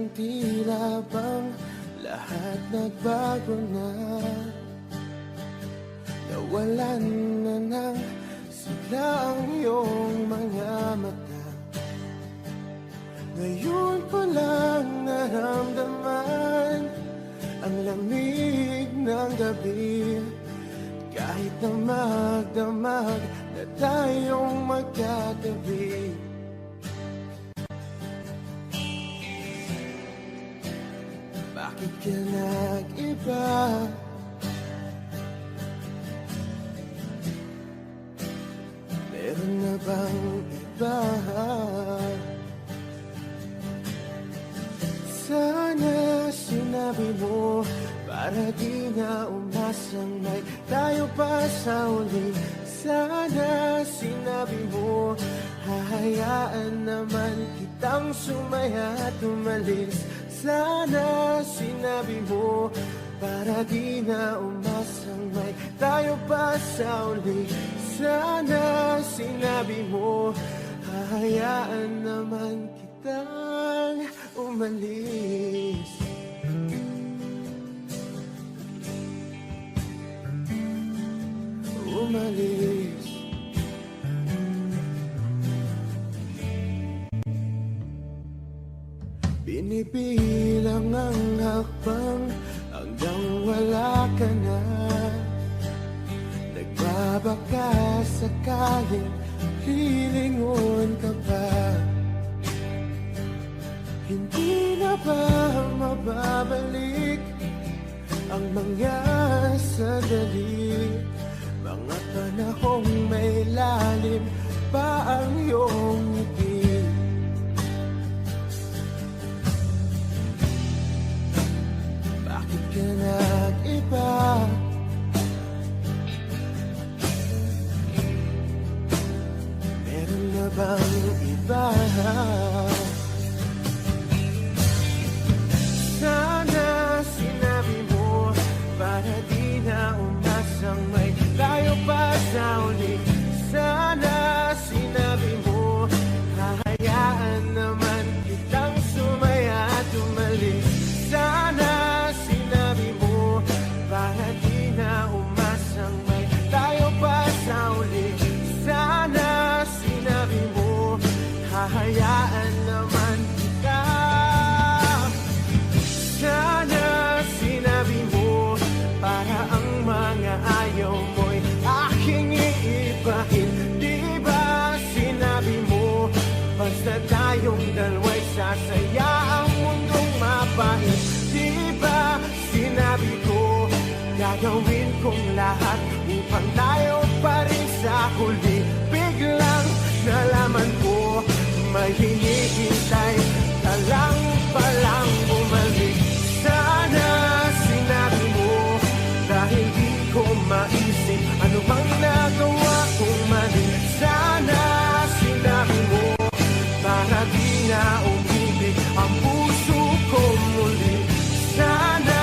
Parang tila bang lahat nagbago na. Nawalan na ng sigla ang iyong mga mata. Ngayon ko lang naramdaman ang lamig ng gabi. Kahit na magdamag na tayong magkatabi. Bakit ka nag-iba? Meron na bang iba? Sana sinabi mo para di na umasang may tayo pa sa uli. Sana sinabi mo hahayaan naman kitang sumaya at umalis. Sana sinabi mo para di na umasang may tayo pa sa uli. Sana sinabi mo hahayaan naman kitang umalis. Umalis. Binibilang ang hakbang hanggang wala ka na. Nagbabaka sakaling lilingon ka pa. Hindi na ba mababalik ang mga sandali? Mga panahong may lalim pa ang iyong ngiti. Bakit ka nag-iba? Meron na bang iba? Sana sinabi mo para di na umasang may tayo pa sa uli. Sana sinabi mo hahayaan naman kitang sumaya at umalis. Sana sinabi mo para di na umasang may tayo pa sa uli. Sana sinabi mo hahayaan naman kita. Sana sinabi mo para ang mga ayaw mo'y aking iibahin. Di ba sinabi mo basta tayong dalawa'y sasaya ang mundong mapait? Di ba sinabi ko gagawin kong lahat upang tayo pa rin sa huli? Biglang nalaman ko may hinihintay ka lang palang bumalik. Sana sinabi mo dahil di ko maisip ano bang nagawa kong mali. Sana sinabi mo para di na umibig ang puso ko muli. Sana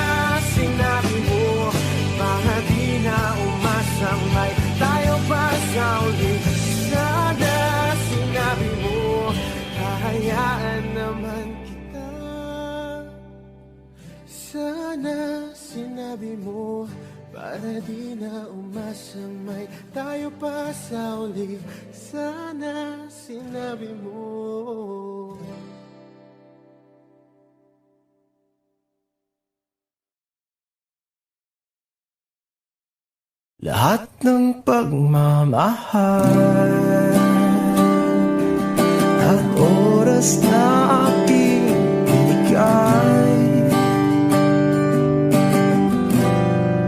sinabi mo para di na umasang may tayo pa sa uli. Sana sinabi mo hahayaan naman kita. Sana sinabi mo para di na umasang may tayo pa sa uli. Sana sinabi mo. Lahat ng pagmamahal at oras na aking binigay,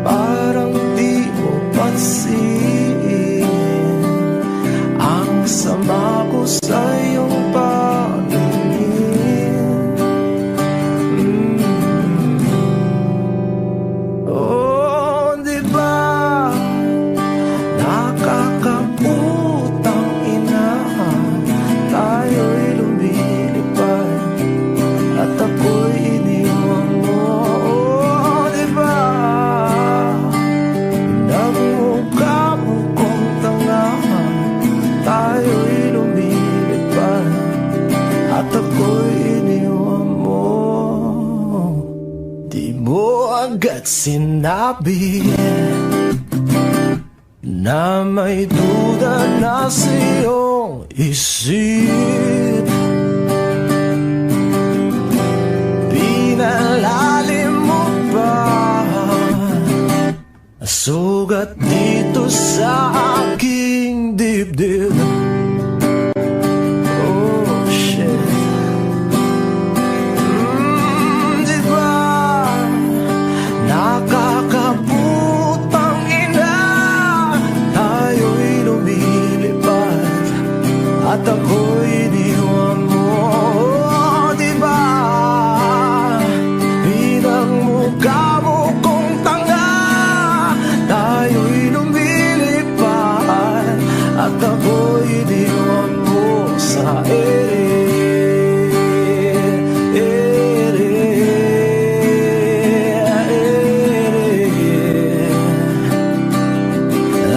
parang di mo pansin ang sama ko sa iyong paningin. Oh, di ba nakakaputang ina tayo'y agad sinabi na may duda na sa iyong isip. Pinalalim mo ba sugat dito sa aking dibdib? Oh shit. Di ba nakakaputang ina, tayo'y lumilipad at ako'y iniwan mo? Di ba pinagmukha mo kong tanga, tayo'y lumilipad at ako'y iniwan mo sa ere.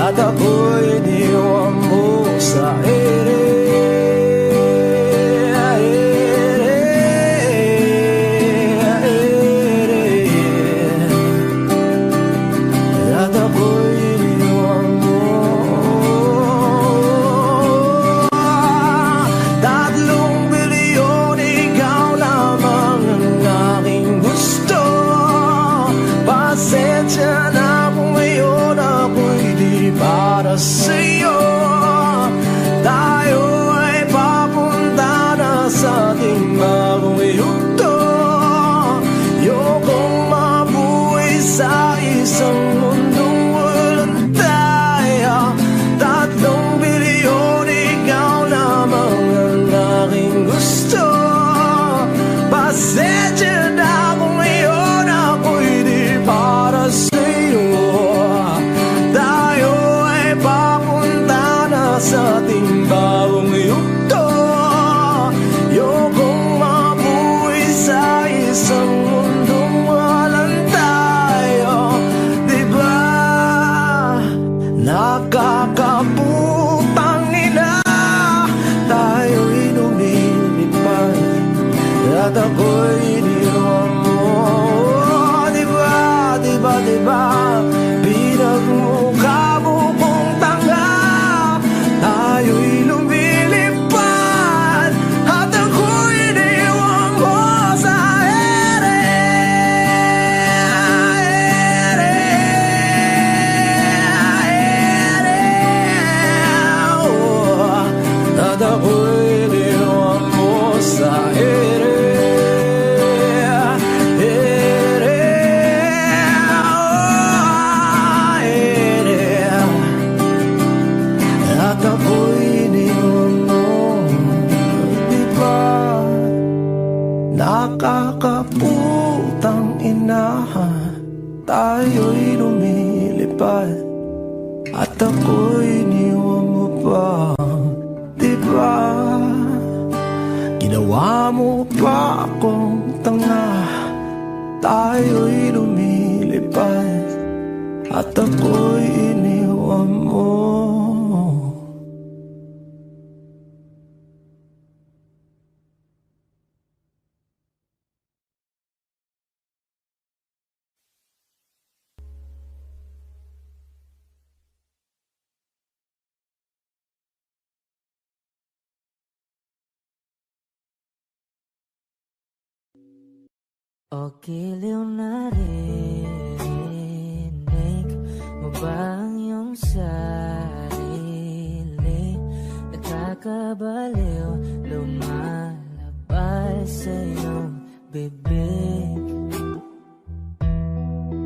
At ako'y iniwan mo sa ere. At ako'y iniwan mo. 3 bilyon, ikaw lamang ang aking gusto. Pasensya na kung ngayon ako'y di para sa'yo. Tayo ay papunta na sa ating bagong yugto. Ayokong mabuhay sa isang mundong walang tayo. 3 bilyon, ikaw lamang ang aking gusto. Pasensya na kung ngayon ako'y di para sa'yo. Tayo ay papunta na sa ating bagong yugto. Ayokong mabuhay sa isang mundong walang tayo. Di ba nakakaputang ina, tayo'y lumilipad at ako'y iniwan mo. Di ba, di ba, di ba pinagmukha mo kong tanga, tayo'y lumilipad at ako'y iniwan mo sa ere. At ako'y iniwan mo sa ere. At ako'y iniwan mo. Di ba nakakaputang ina, tayo'y lumilipad at ako'y iniwan mo pa. Di ba ginawa mo pa akong tanga, tayo'y lumilipad at ako'y iniwan mo. O giliw na rinig mo ba ang iyong sarili? Nakakabaliw, lumalabas sa iyong bibig.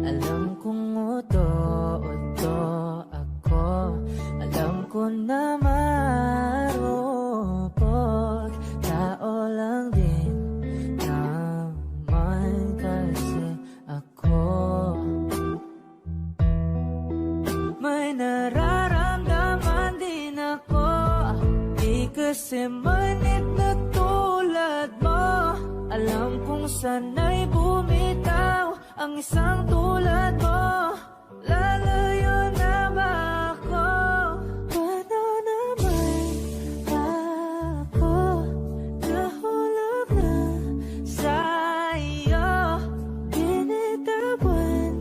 Alam kong uto-uto ako, alam ko na marupok, tao lang din naman kasi ako. May nararamdaman din ako, di kasi manit na tulad mo. Alam kong sana'y bumitaw ang isang tulad mo. Lalayo na ba ako? Paano naman ako nahulog na sa'yo? Binitawan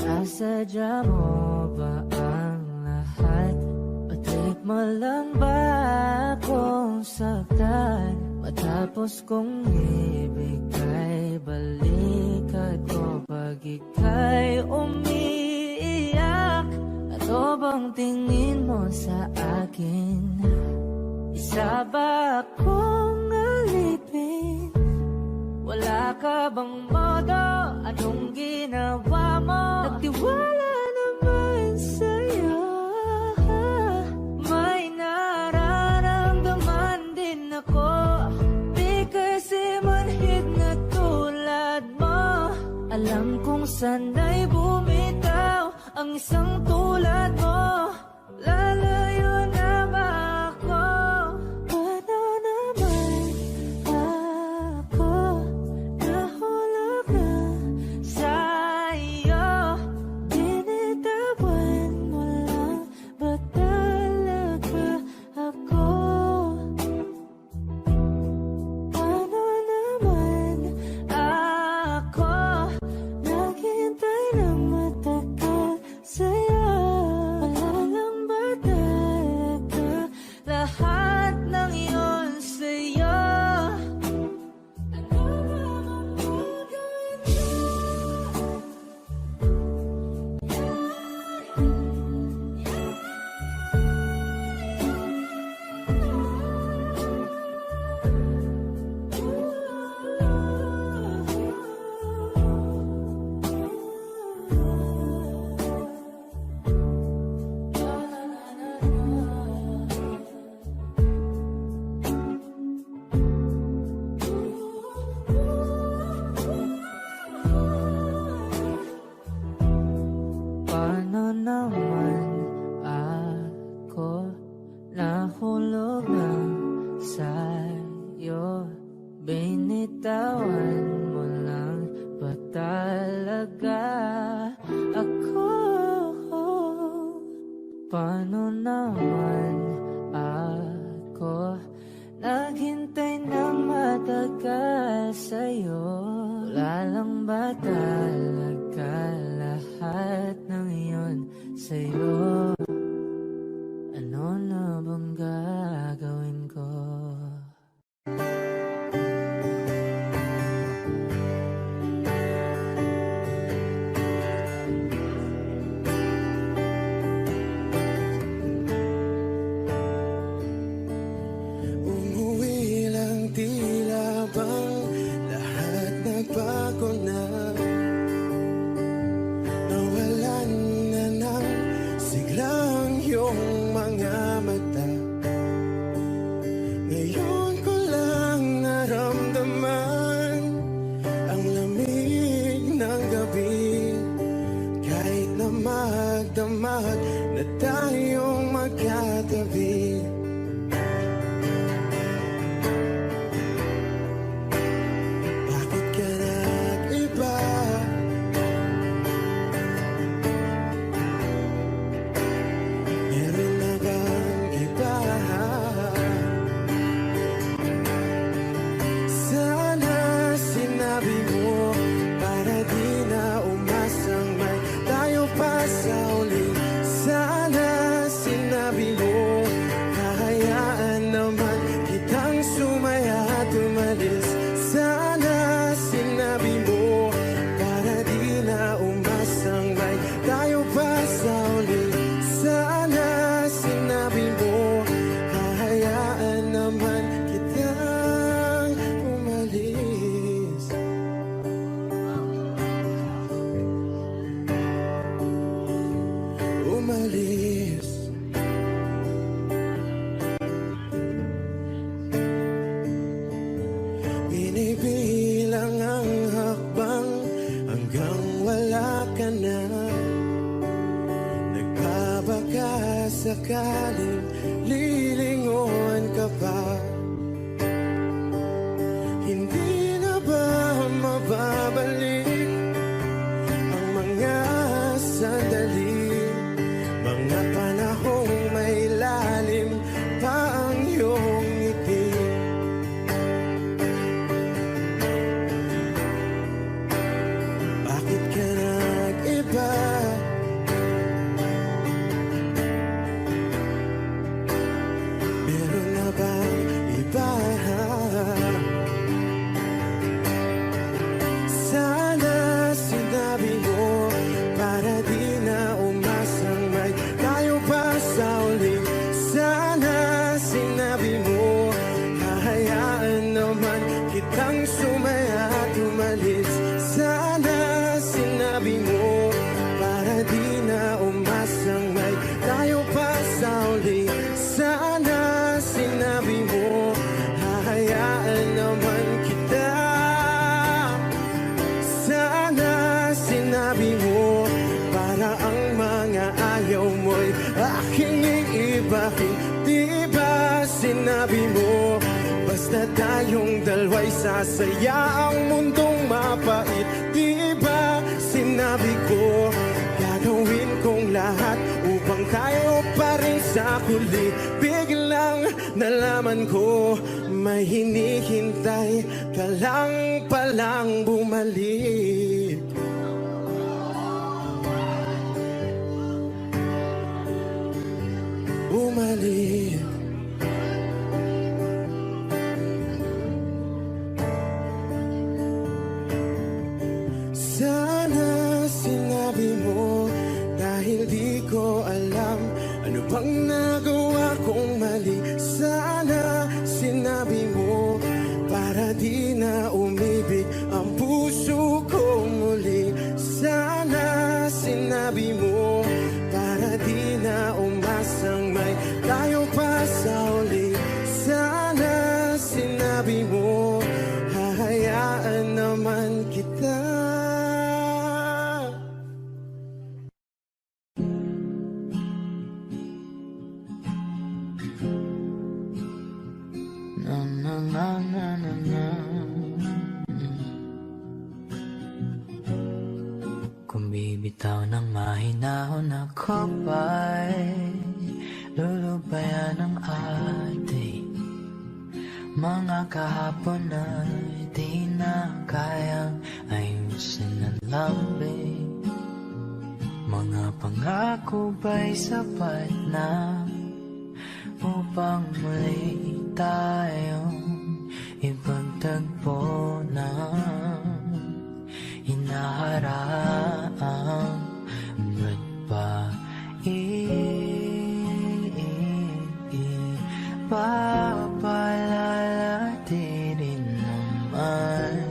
Nasadya mo ba ang lahat? Patikma lang ba akong saktan? Matapos kong ibigay balikat ko pag ika'y umiiyak. Ano bang tingin mo sa akin? Isa ba akong alipin? Wala ka bang modo? Anong ginawa mo? Nagtiwala naman sa'yo. May nararamdaman din ako. Di kasi manhid na tulad mo. Alam kong sana'y bumitaw ang isang tulad mo. Lalayo na ba ako? Paano naman ako nahulog na sa'yo? Binitawan mo lang ba talaga ako? Paano naman ako naghintay ng matagal sa'yo? Wala lang ba talaga lahat ng iyon sa'yo? Ano ba ang gagawin mo? Paano naman ako nahulog na sa'yo? Binitawan mo lang ba talaga ako? Paano naman ako naghintay na matagal sa'yo? Wala lang ba talaga lahat ng iyon sa'yo? Ano na bang gagawin ko? Umuwi lang tila bang lahat nagbago na. Nawalan na ng siglang iyong mga mata. Ngayon ko lang naramdaman ang lamig ng gabi. Kahit na magdamag na tayong magkatabi. Bakit ka nag-iba? Meron na bang iba? Sana sinabi mo para di na umasang may tayo pa sa uli. Sana sinabi mo kahayaan naman kitang sumaya at umalis. Sana sinabi mo para di na umasang may tayo pa sa uli. Sana sinabi mo kahayaan naman kitang umalis. Umalis. Binibilang ang hakbang hanggang wala ka na. Nagbabaka sakaling lilingon ka pa. Hindi na ba mababalik ang mga sandali, mga panahong may lalim pa ang iyong ngiti? Bakit ka nag-iba? sinabi mo, para ang mga ayaw mo'y aking iibahin. Di ba sinabi mo, basta tayong dalawa'y sasaya ang mundong mapait. Di ba sinabi ko, gagawin kong lahat upang tayo pa rin sa huli. Biglang nalaman ko, may hinihintay ka lang palang bumalik. Bumalik. Sana sinabi mo, dahil di ko alam ano bang nagawa kong mali. Sana sinabi mo, para di na umibig ang puso ko muli. Sana sinabi mo, para di na umasang may tayo pa sa uli. Sana sinabi mo, hahayaan naman kita. Na na na na na na. Kung bibitaw ng mahinahon ako ba'y lulubayan ng ating mga kahapon na di na kayang ayusin ng lambing. Mga pangako ba'y sapat na upang muli tayong ipagtagpo na hinaharang? Ba't ba papalalatirin naman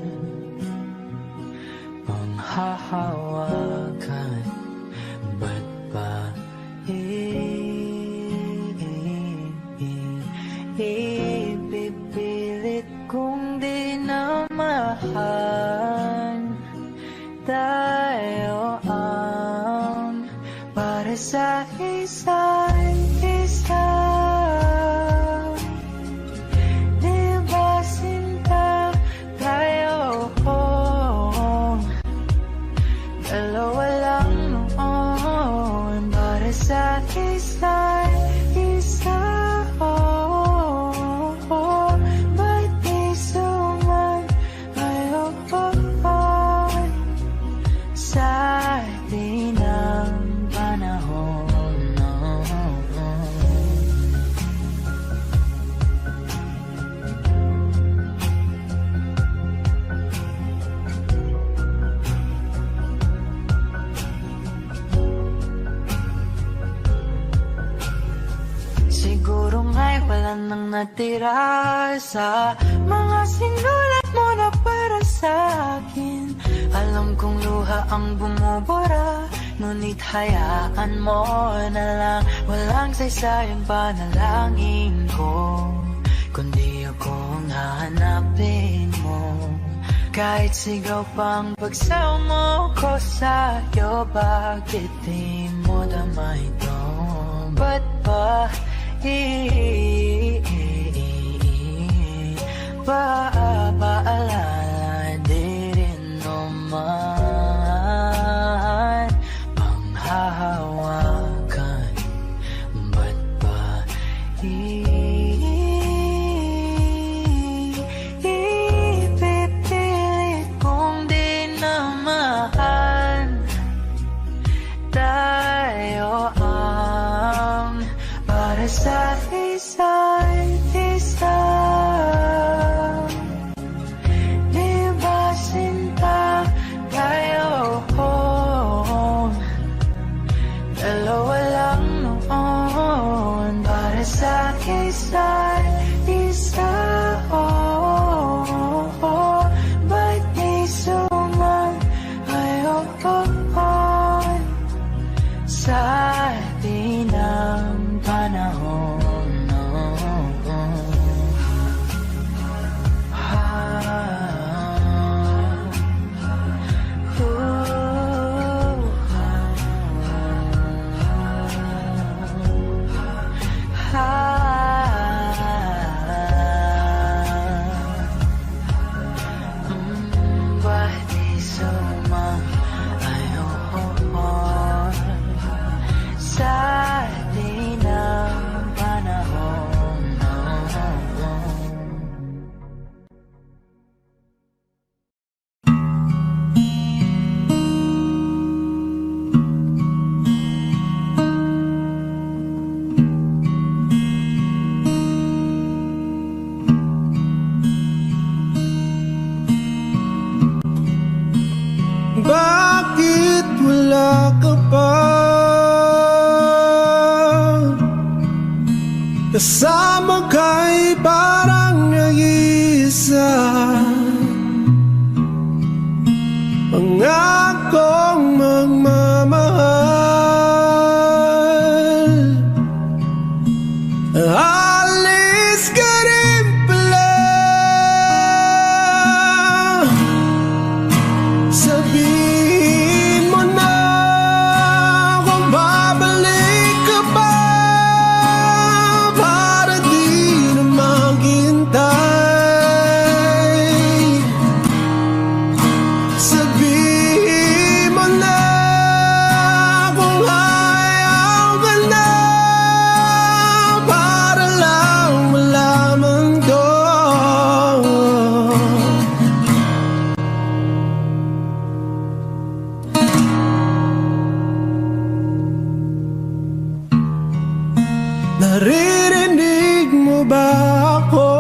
panghahawakan? Ba't ba ipipilit kong di na mahal? Tayo ang para sa isa't isa. Di ba sinta tayo? Dalawa lang noon para sa isa't isa. Ba't di sumayo sa atin ang panahon? Siguro nga'y wala nang natira sa mga sinulat mo na para sa akin. Alam kong luha ang bumubura, ngunit hayaan mo na lang. Walang saysayang panalangin ko, kundi akong hahanapin mo. Kahit sigaw pang pagsaw mo ko sa'yo, bakit di mo damay ito? Ba't ba paalala di rin naman panghahawakan? Ba't ba ipipilit kong di na mahal? Tayo ang para sa isa't isa. Di Naririnig mo ba ako?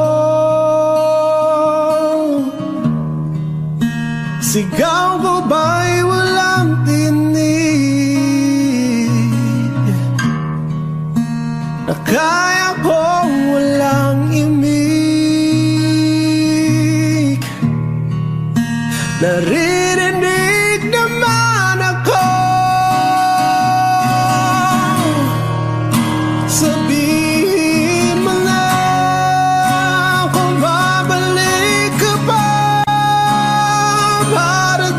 Sigaw ko ba'y walang tinig? Na kaya kong walang imig? Naririnig naman ako. Sabihin mo na kung babalik ka pa para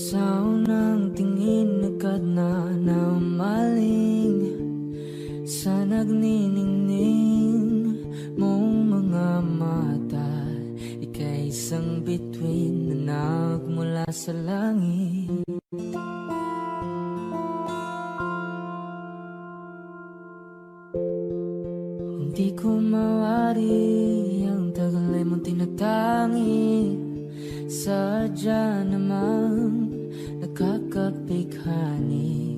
Sa unang tingin agad na naumaling sa nagniningning mong mga mata. Ika'y isang bituin na nagmula sa langit. Hindi ko mawari ang tagal ay mong tinatangi. Sadya namang nakakapighani.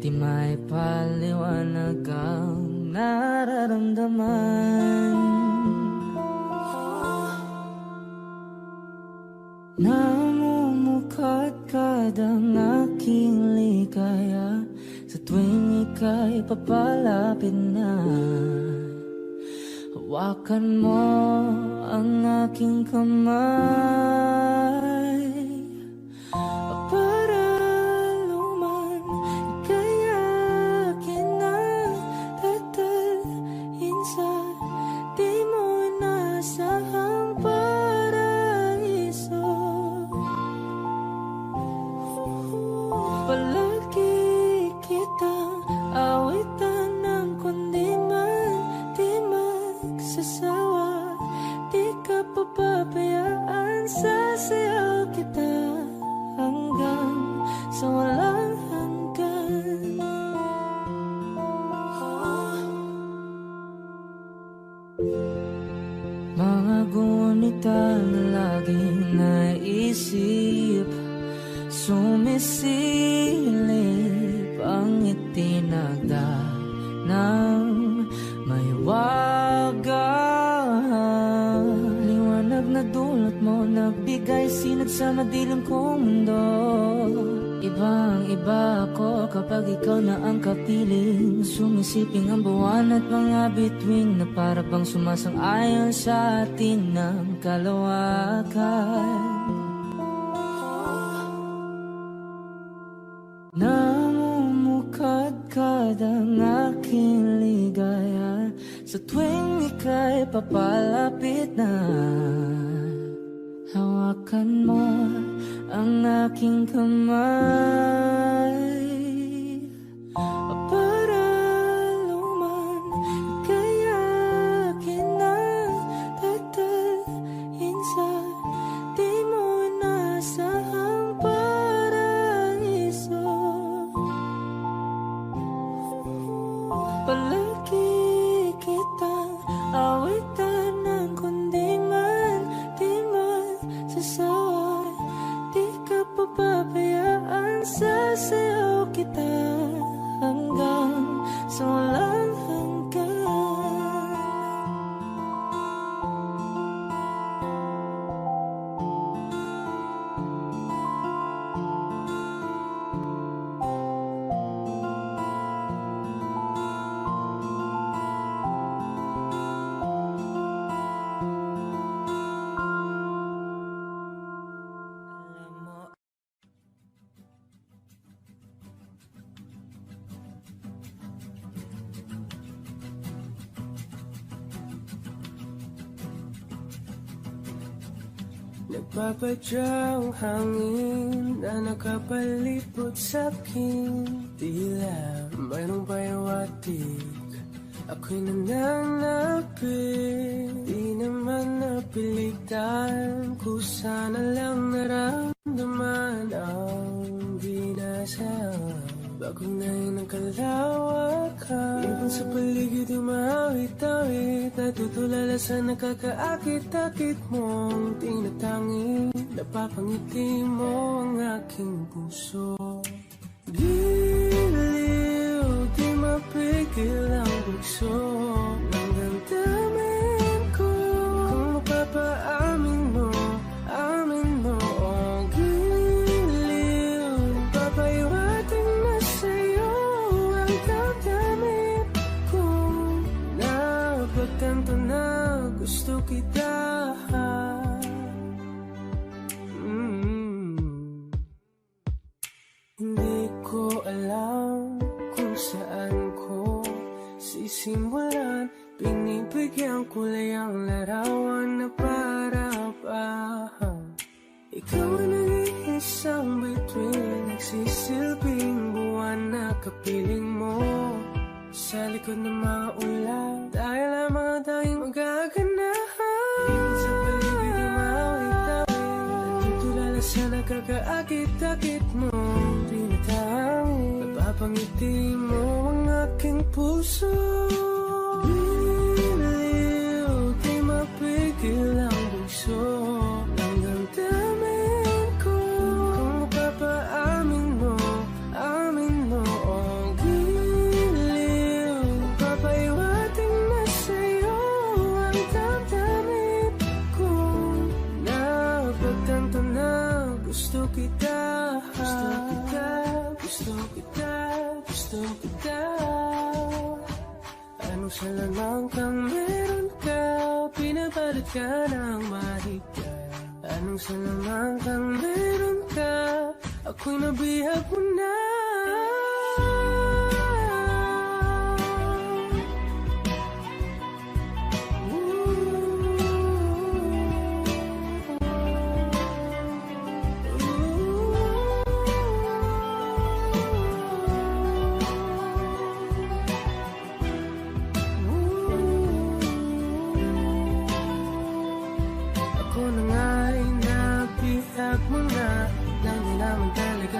Di may paliwanag ang nararamdaman. Namumukadkad ang aking ligaya sa tuwing ika'y papalapit na. Hawakan mo ang aking kamay para luman ika'y akin na tatalhin sa di mo inasahang paraiso. Palagi kitang awitan ng kundi man di magsasawa. Di ka papabayaan, sasayaw kita hanggang sa walang hanggan. Mga gunita na laging naisip, sumisilip ang itinagda ng may wagang liwanag na dulot mo, nagbigay sinag sa madilim kong mundo. Ibang iba ako kapag ikaw na ang kapiling, sumisiping ang buwan at mga bituin na para bang sumasang-ayon sa atin ng kalawakan. Namumukadkad ang aking ligaya sa tuwing ika'y papalapit na. Hawakan mo ang aking kamay para luman ika'y akin na tatalhin sa di mo inasahang paraiso. Palagi kitang awitan ng kundi man di magsasawa. Di ka papabayaan, sasayaw kita hanggang sa walang hanggan. Nagpapadyang hangin na nakapalipot sa'kin. Tila mayroong payawatig, ako'y nananapit. Di naman napilitan, kusana lang naramdaman ang binasa. Bagunay ng kalawakan, ibon sa paligid umawit-awit, natutulala sa nakakaakit-akit mong tinatangi. Napapangiti mo ang aking puso. Giliw, di mapigil ang bugso ng damdamin ko. Kung mapapaamin mo, amin mo. Oh, giliw, papaiwating na sa'yo ang damdamin ko. Napagtanto na gusto kita. Hindi ko alam kung saan ko sisimulan. Pinipigyan kulay ang larawan na para ba ikaw ang nag-iisang bituin. likod ng mga ulan. Dahil lamang ang tanging magaganahan. Ibig sa paligid yung mawit-tawid. Nagtutulala sa nakakaakit-akit mo. Tinatangin, napapangiti mo ang aking puso. Giliw, di mapigil ang bugso ng damdamin ko. Kung mapapaamin mo, amin mo ang giliw. Papaiwating na sa'yo ang damdamin ko. Napagtanto na gusto kita. Gusto kita, gusto kita, gusto kita. Anong salamang kang meron ka, pinapalit ka ng mahika. Anong salamang kang meron ka, ako'y nabihag mo na.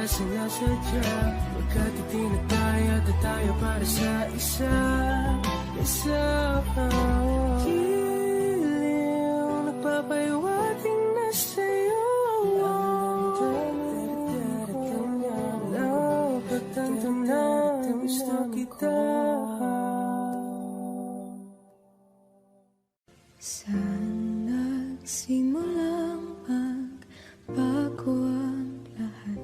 Sinasadya, pagkat itinataya at tayo para sa isa. Giliw, nagpapaiwating na sa'yo. Napagtanto na gusto kita. Saan nagsimulang magbago ang lahat?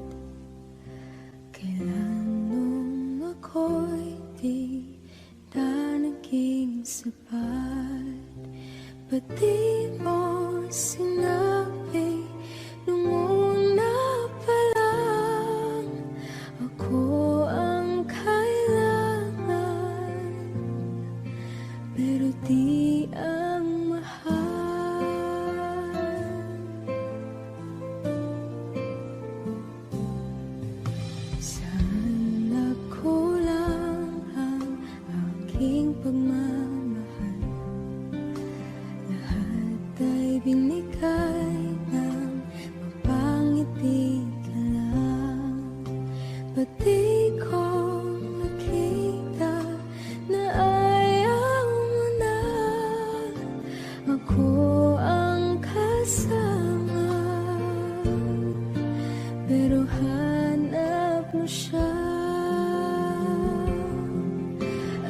Kailan nung ako'y di na naging sapat? Ba't di mo sinabi nung una pa lang ako ang kailangan, pero di ang mahal? Saan nagkulang ang aking pagmamahal? Lahat ay binigay ng mapangiti ka lang. Ba't di ko nakita na ayaw mo na ako ang kasama? Pero hanap mo siya.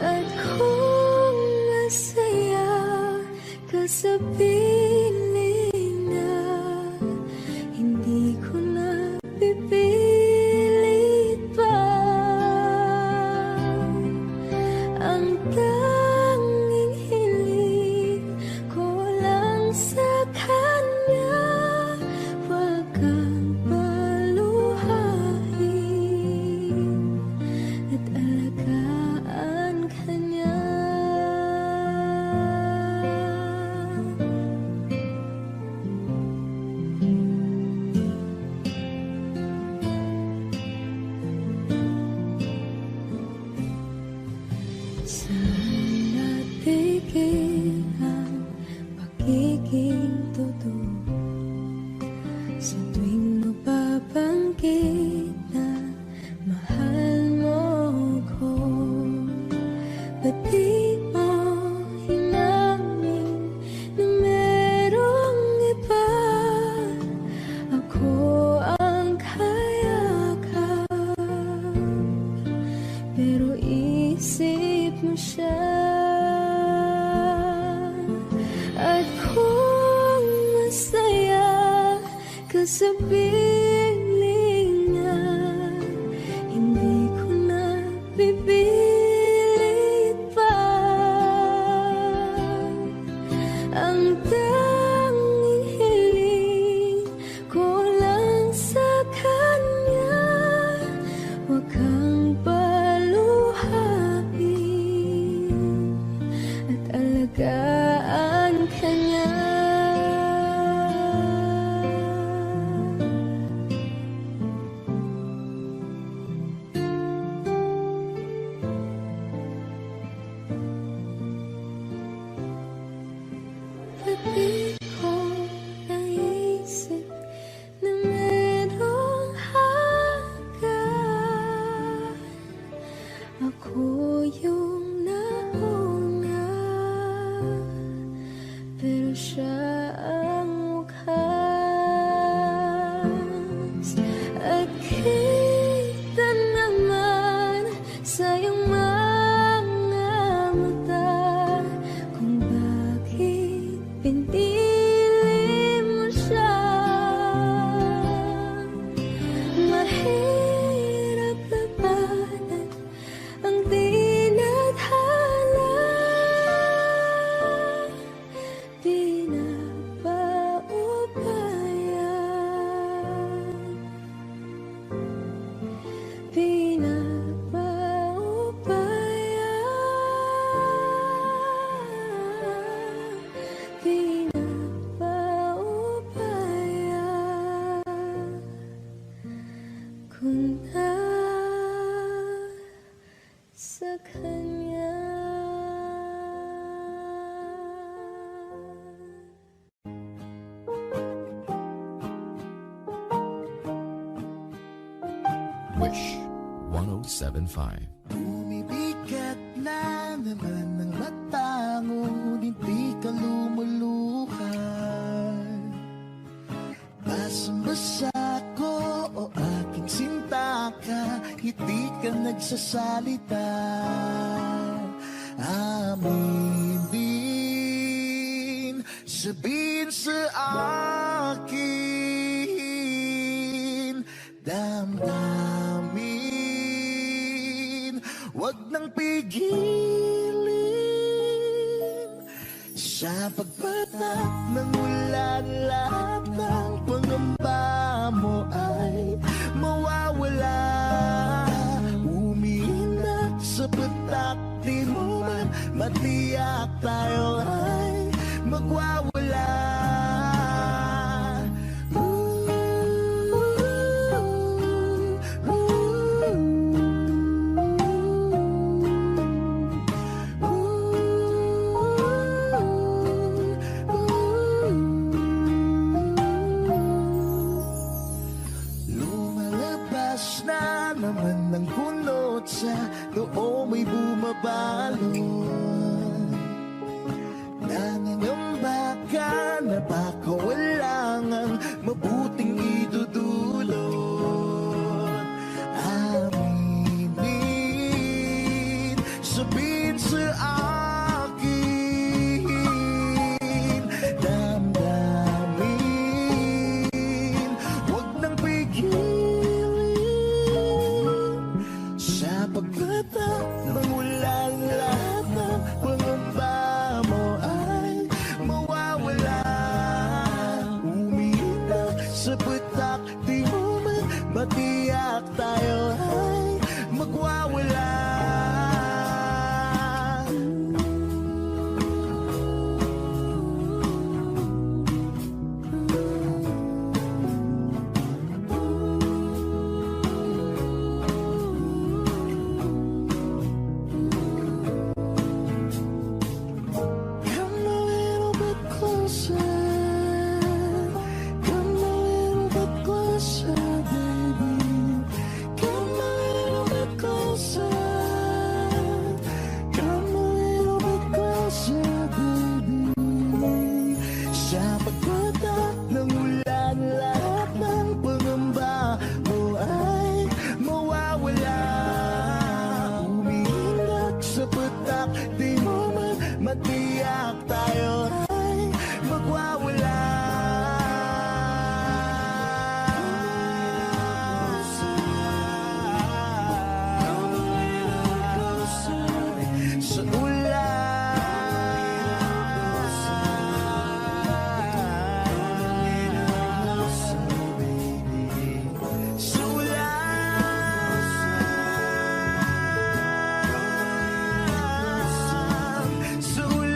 At kung masaya ka sa piling na, hindi ko na pipilit pa. Ang tanging hiling ko lang sa kanya, wag kang paluhain at alagaan ka niya. Saan natigil ang pagiging totoo? Sa tuwing mapapanggit na mahal mo ko, ba't di mo hinamin na merong iba? Ako ang kayakap, pero isip mo siya. At kung masaya ka sa piling na, hindi ko na pipilit pa. Ang tanging hiling ko lang sa kanya, wag kang paluhain at alagaan ka niya. ang wakas. At kita naman sa iyong mga mata kung bakit pinili mo siya. Mahirap labanan ang di nadhala, kung nasa kanya. Wish 1075. Bumibigat na naman ang mata mo, hindi ka lumuluhan. Basang-basa ko o aking sinta ka, hindi ka nagsasalita. Aminin, sabihin sa akin, damdamin, wag nang pigilin. Sa pagpatak ng ulan, lahat ng pangamba mo ay mawawala. Umiinak sa patak, di mo man matiyak, tayo ay magwawala. Lumalabas na naman ng kunot sa noo mo'y bumabalon. Nangangamba ka na baka wala ngang mabuting idudulot. Aminin, sabihin sa akin, damdamin, wag nang pigilin. Sa pagpatak ng ulan, lahat ng pangamba mo ay mawawala. Umiinak sa patak, di mo man matiyak, tayo ay magwawala. Come a little bit closer. Come a little bit closer, baby. Come a little bit closer. Come a little bit closer, baby. Sa pagpatak ng ulan, lahat ng pangamba mo ay mawawala. Umiinak sa patak, di mo man matiyak, tayo ay magwawala. Sa ulan, sa ulan, sa ulan.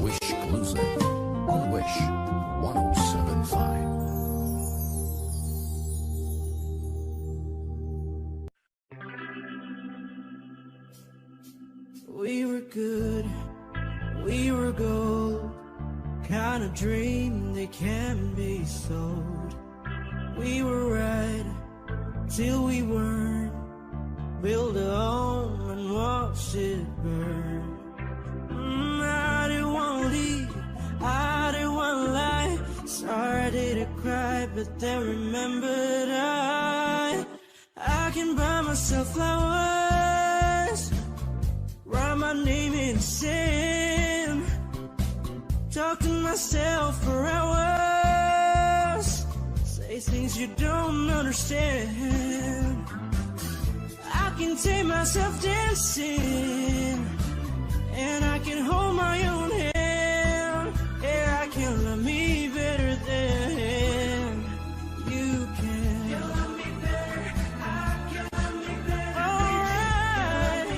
Wish exclusive on Wish 1075. We were good, gold, kind of dream they can be sold. We were right till we weren't. Build a home and watch it burn. I didn't want to leave, I didn't want to lie. Started to cry, but then remembered I can buy myself flowers, write my name in the sand, talk to myself for hours, say things you don't understand. I can take myself dancing, and I can hold my own hand. Yeah, I can love me better than you can. You love me better, I can love me better. Alright,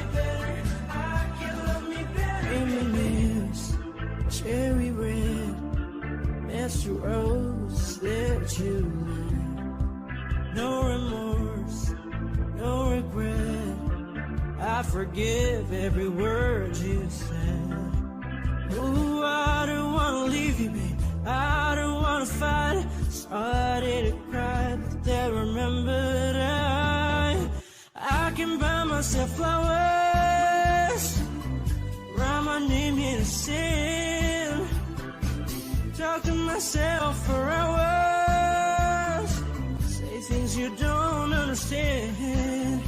I can love me better. Reminisce, cherry red, Mr. Rose that you left. No remorse, no regret. I forgive every word you said. Ooh, I don't wanna leave you, babe, I don't wanna fight. Started to cry, but then remembered I can buy myself flowers, write my name in the sand, talk to myself for hours, say things you don't understand.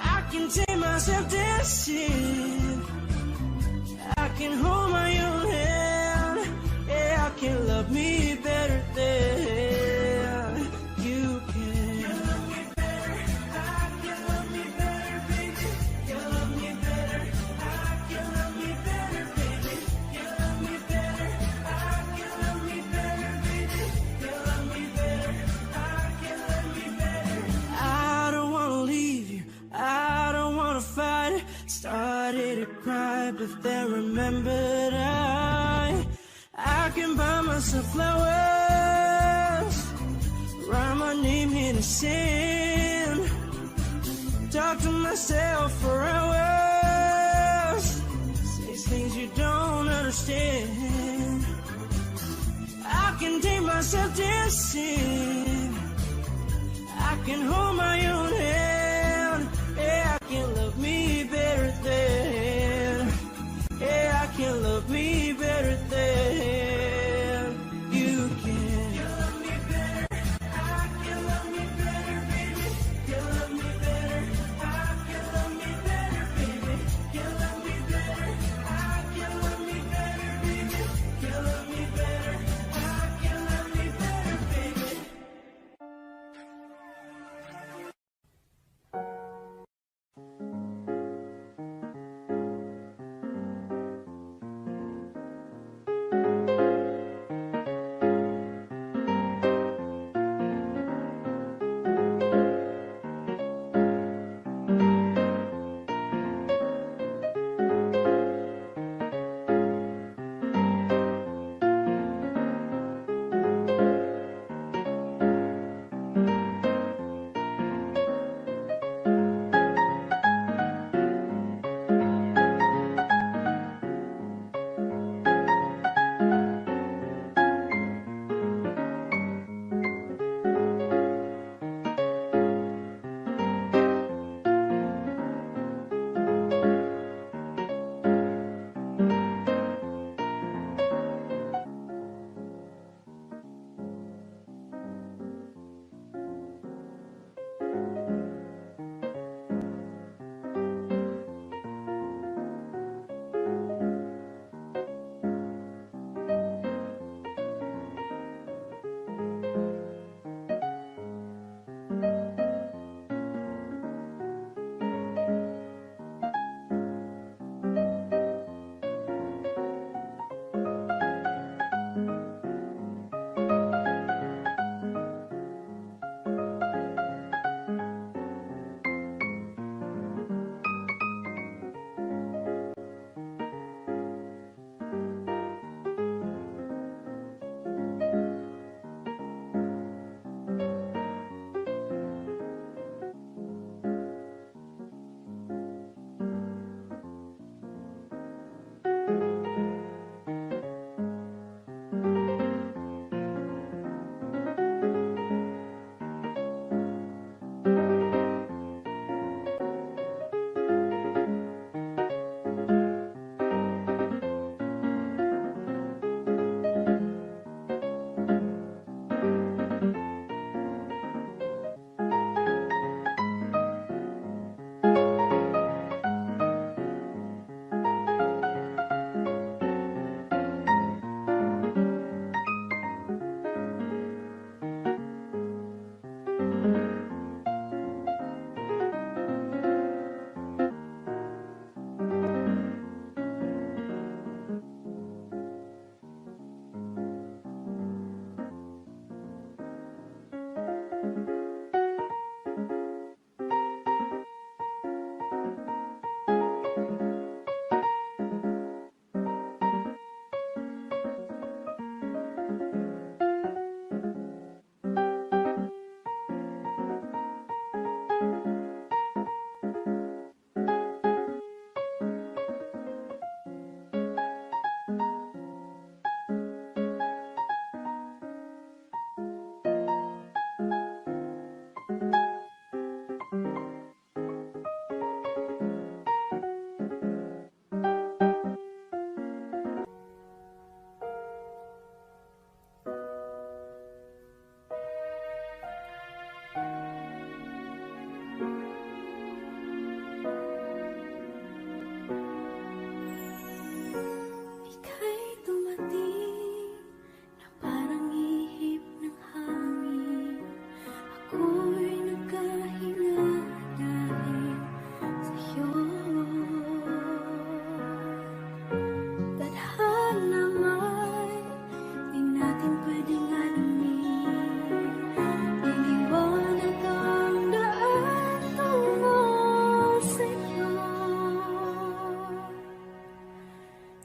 I can take myself dancing, I can hold my own hand. Yeah, I can love me better than you can. You love me better, I can love me better, baby. You love me better, I can love me better, baby. You love me better, I can love me better, baby. You love me better, I can love me better. I don't wanna leave you, I don't wanna fight. Started to cry, but then remembered I can buy myself flowers, write my name in the sand, talk to myself for hours, say things you don't understand. I can take myself dancing, I can hold my own hand. Yeah, I can love me better than. Yeah, I can love me better than you can. You love me better, I can love me better, baby. You love me better, I can love me better, baby. You love me better, I can love me better, baby. You love me better, I can love me better, baby.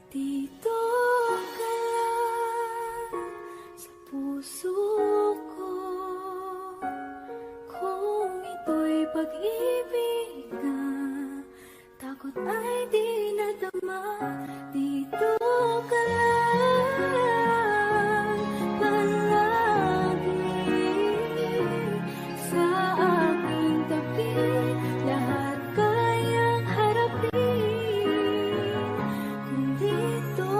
Dito ka lang sa puso ko. Kung ito'y pag-ibig na, takot ay di nadama. Dito ka lang palagi sa aking tabi. Lahat kayang harapin kung dito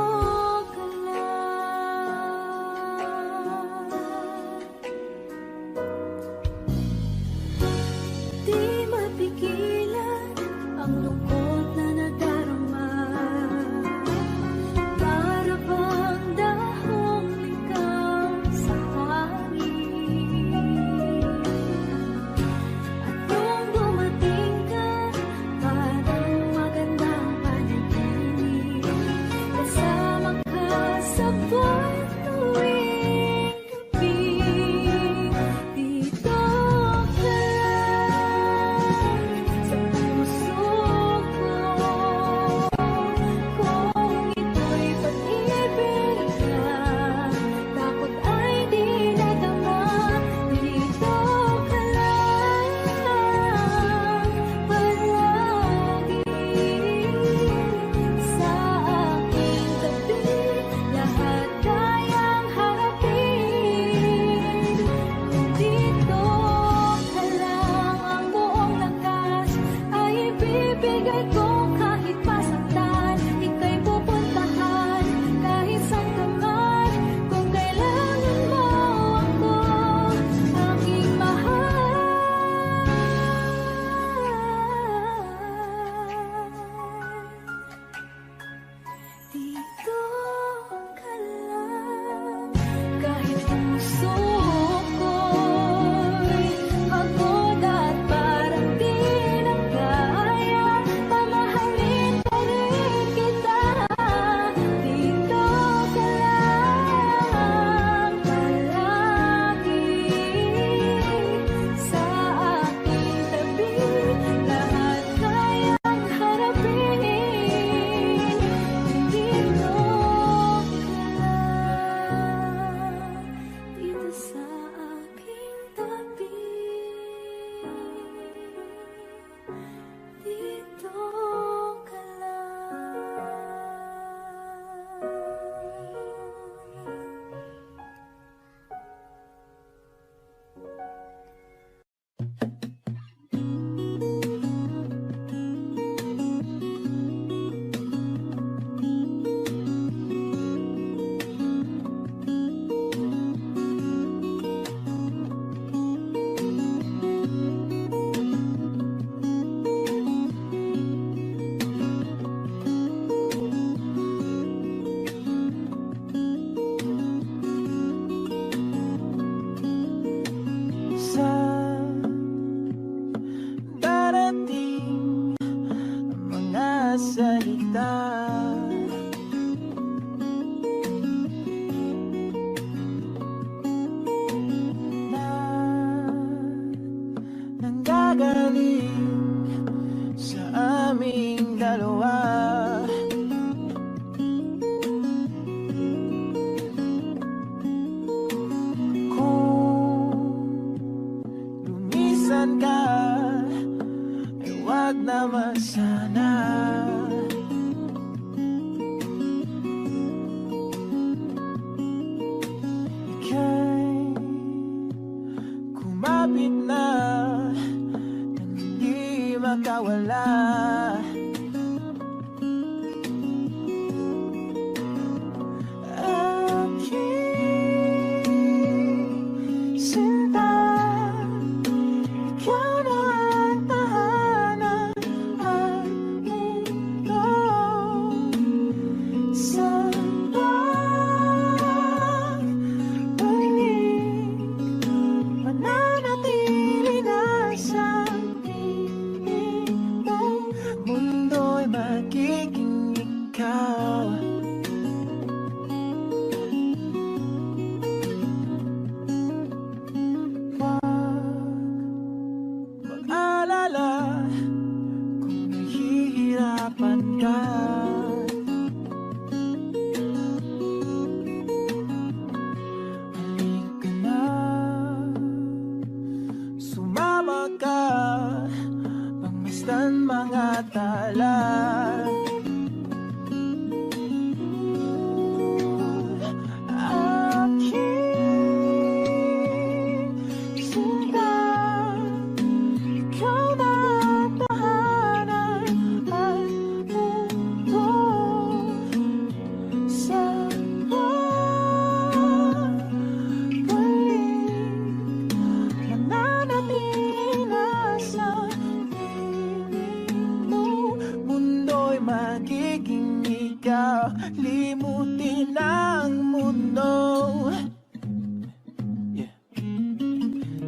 limutin ang mundo.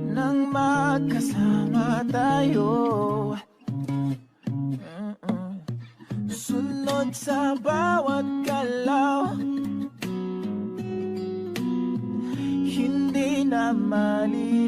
Nang magkasama tayo, sunod sa bawat galaw, hindi na maliligaw.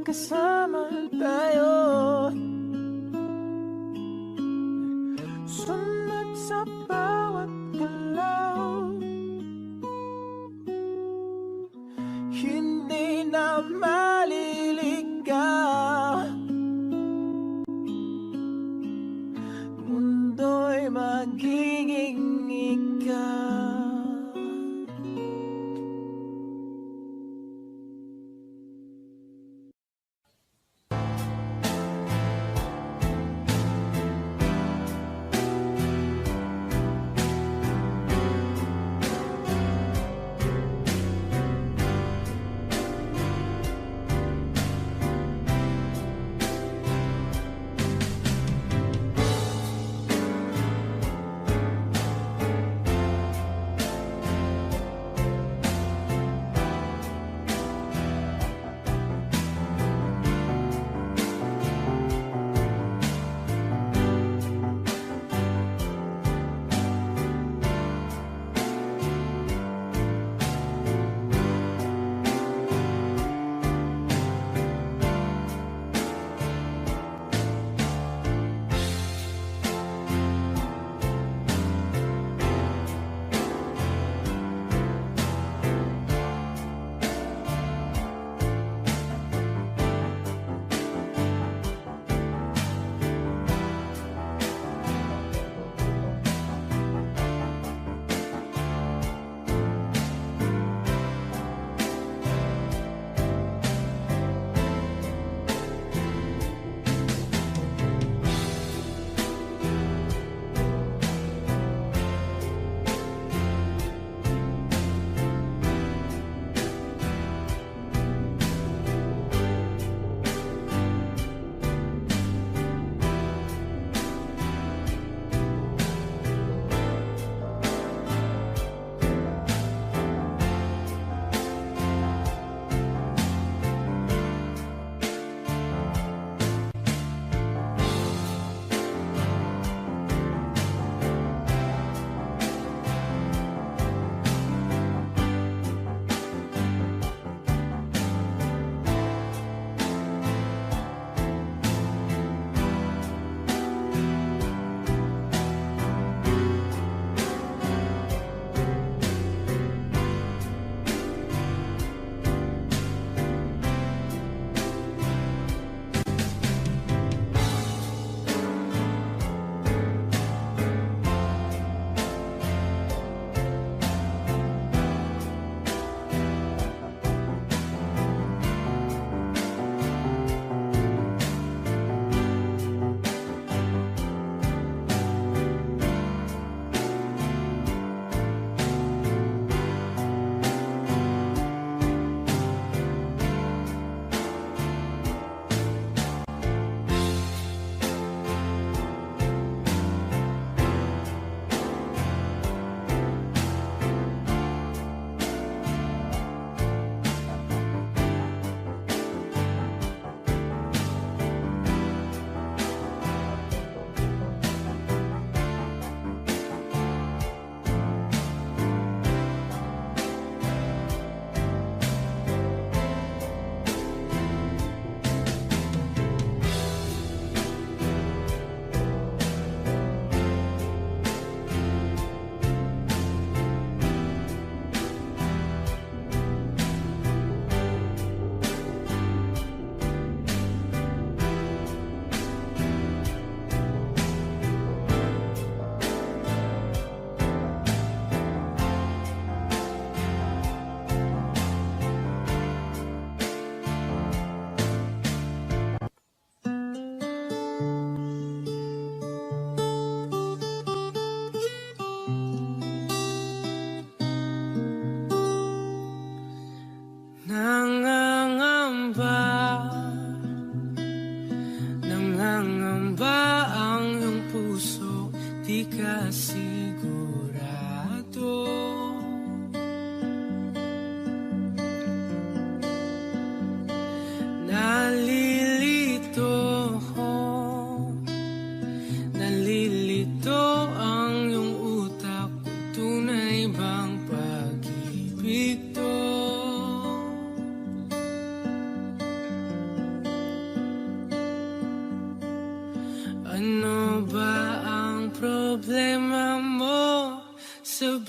Kasama tayo, sunod sa bawat galaw, hindi na maliligaw. Mundo'y magiging ikaw.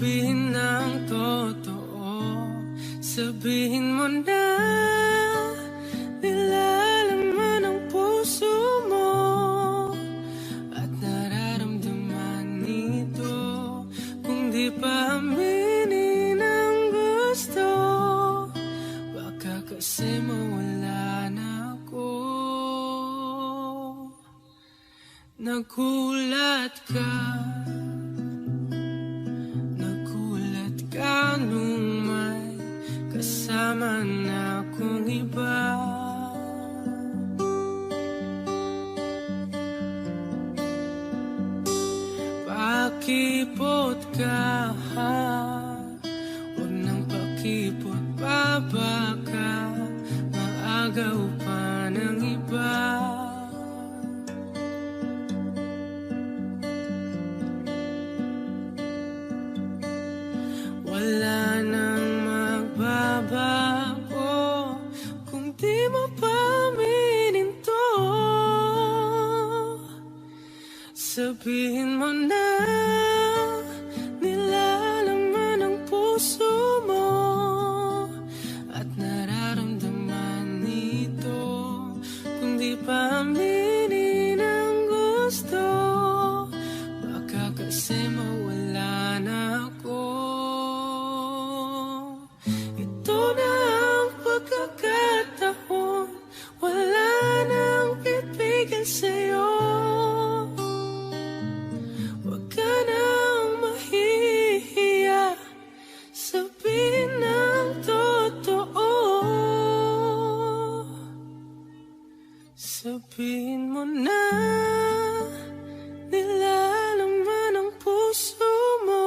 sabihin ng totoo. Sabihin mo na nilalaman ang puso mo at nararamdaman nito. Kung di pa aminin ang gusto, baka kasi mawala na ako. Nagulat ka nung may kasama na akong iba. Pakipot ka, huwag nang pakipot pa, baka maagaw pa ng iba. Wala nang magbabago kung di mo pa aminin to. Sabihin mo na nilalaman ang puso mo at nararamdaman nito. Kung di pa aminin ang gusto, baka kasi mawala na ako. Ito na ang pagkakataon, wala nang pipigil sa'yo. Huwag ka nang mahihiya, sabihin ng totoo. Sabihin mo na nilalaman ang puso mo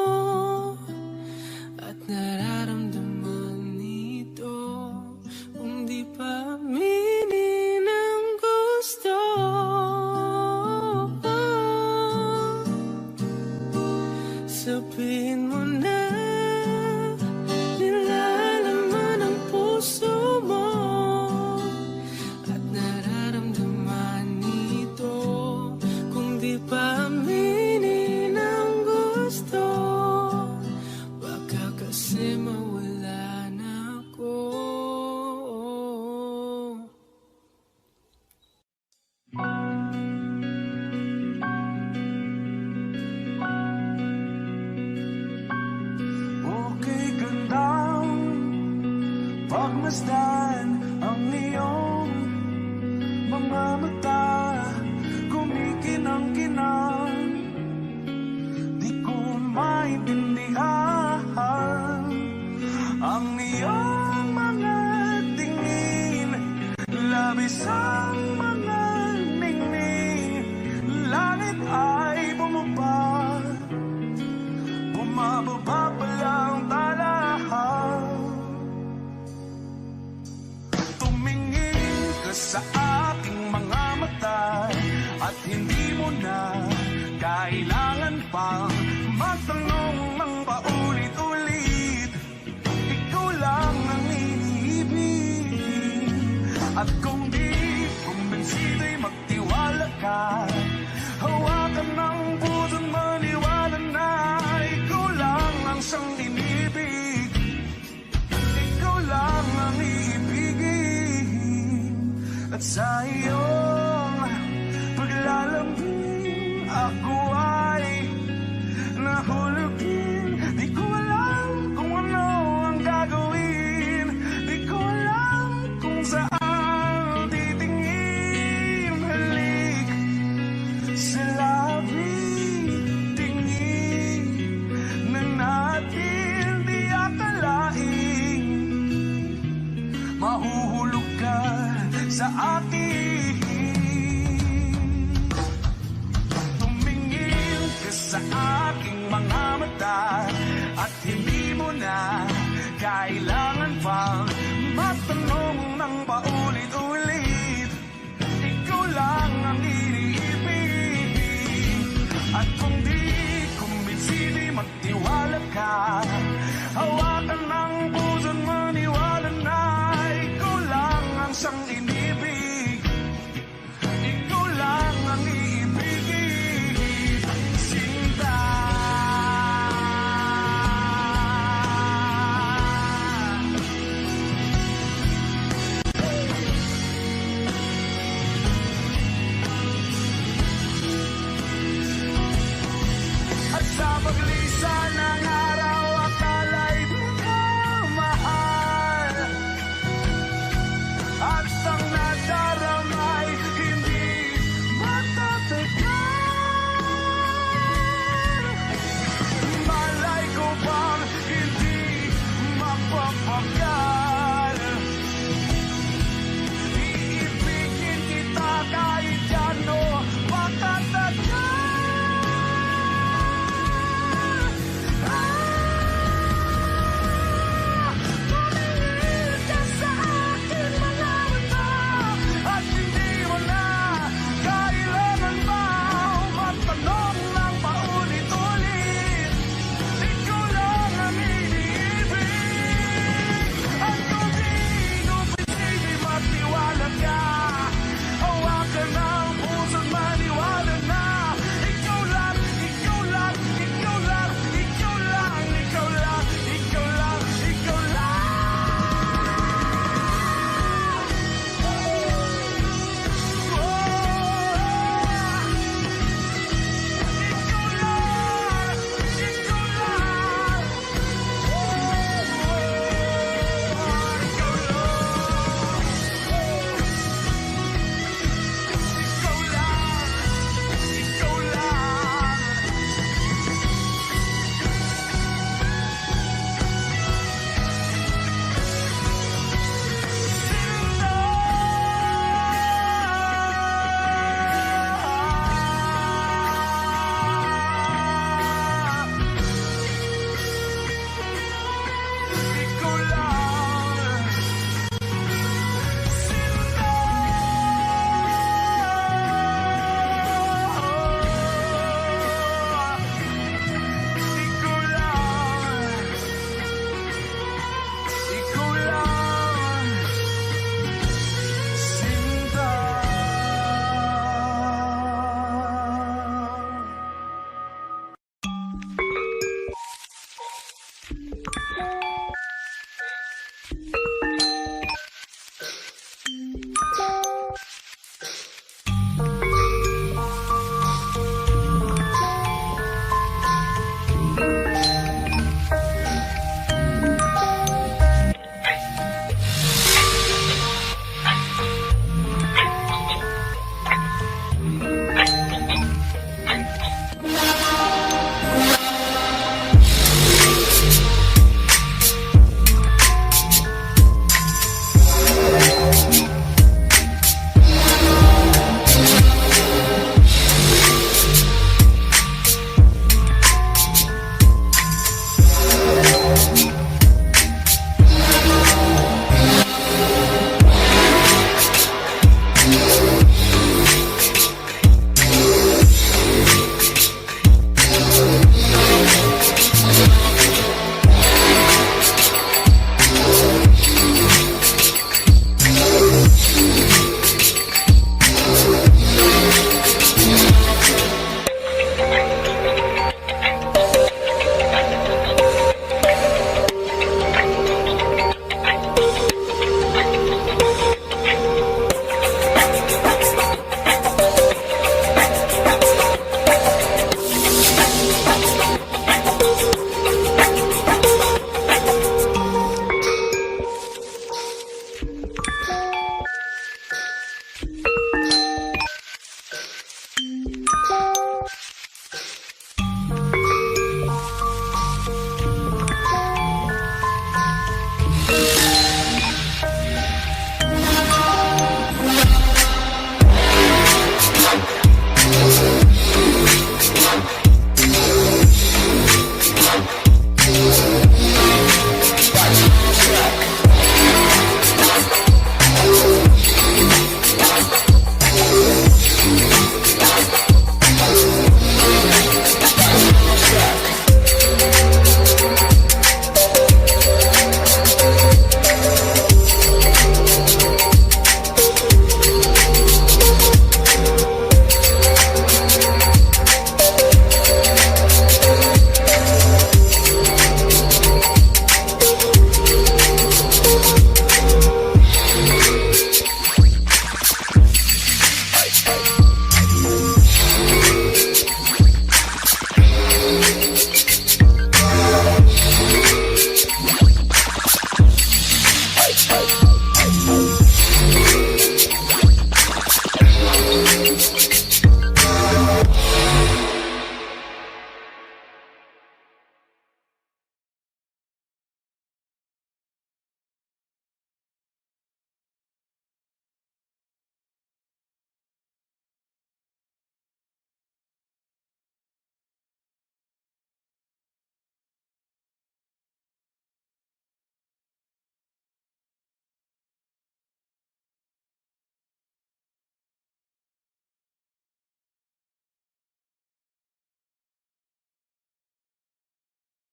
at nararamdaman nito. Kung di pa aminin ang gusto, sabihin mo na nilalaman ang puso mo at nararamdaman nito. Kung di pa aminin ang gusto, baka kasi mawala na ako. Okay, gandang pagmasdan ang iyong mga mata, kumikinang-kinang. Di ko maintindihan ang iyong mga tingin, labis ang mga ningning. Langit ay bumaba, bumababa pa lang talahan. Tumingin ka sa aking mga mata at hindi mo na kailangan pang magtanong ng paulit-ulit. Ikaw lang ang iniibig, at kung di kumbinsido'y magtiwala ka. Hawakan ng puso't maniwala na ikaw lang ang siyang inibig. Ikaw lang ang iibigin, at sa iyong paglalambing ako ay nahulugin. Di ko alam kung ano ang gagawin, di ko alam kung saan titingin. Halik sa labi, tingin na natin di akalain. Mahuhulog ka sa akin. Tumingin ka sa aking mga mata at hindi mo na kailangan pang magtanong ng paulit-ulit. Ikaw lang ang iniibig, at kung di kumbinsido'y magtiwala ka.